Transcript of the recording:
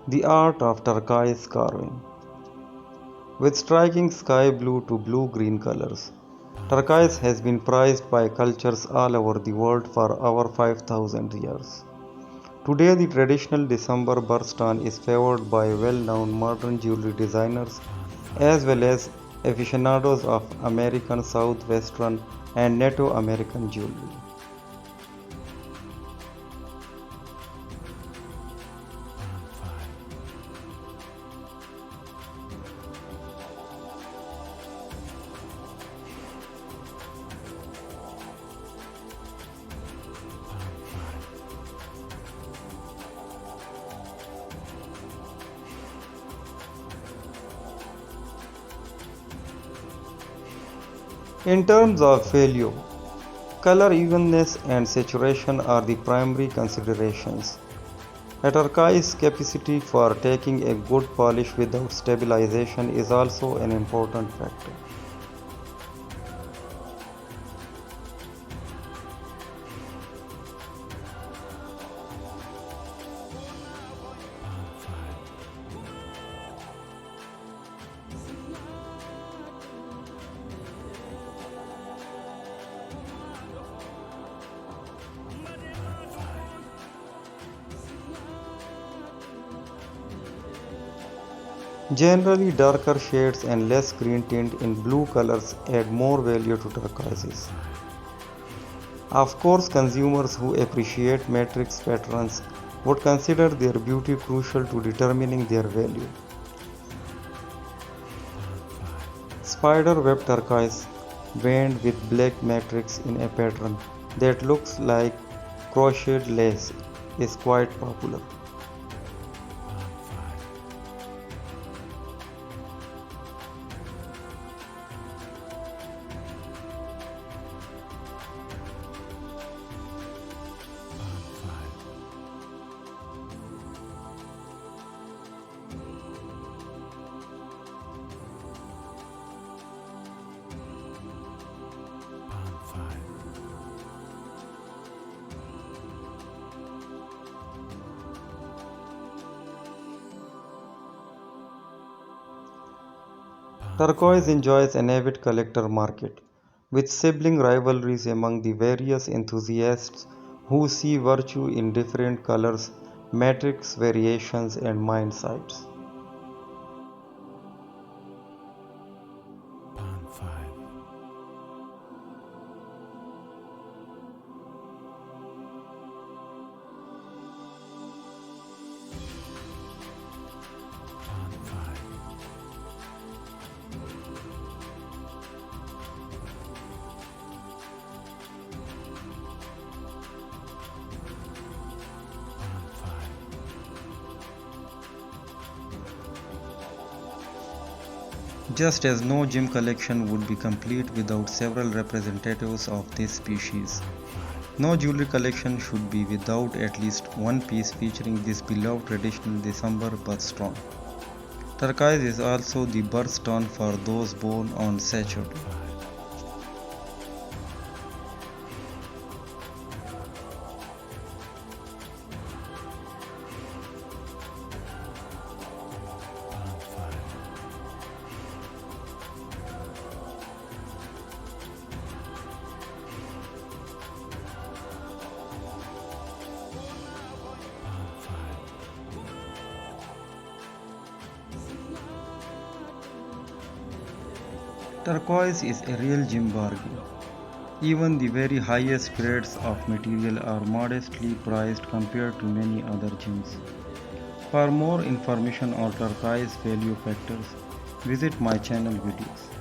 The art of turquoise carving. With striking sky blue to blue green colors, turquoise has been prized by cultures all over the world for over 5,000 years. Today, the traditional December birthstone is favored by well known modern jewelry designers as well as aficionados of American, Southwestern, and Native American jewelry. In terms of value, color evenness and saturation are the primary considerations. A turquoise capacity for taking a good polish without stabilization is also an important factor. Generally, darker shades and less green tint in blue colors add more value to turquoises. Of course, consumers who appreciate matrix patterns would consider their beauty crucial to determining their value. Spider web turquoise, veined with black matrix in a pattern that looks like crocheted lace, is quite popular. Turquoise enjoys an avid collector market, with sibling rivalries among the various enthusiasts who see virtue in different colors, matrix variations, and mine sites. Just as no gem collection would be complete without several representatives of this species, no jewelry collection should be without at least one piece featuring this beloved traditional December birthstone. Turquoise is also the birthstone for those born on Sajid. Turquoise is a real gem bargain. Even the very highest grades of material are modestly priced compared to many other gems. For more information on turquoise value factors, visit my channel videos.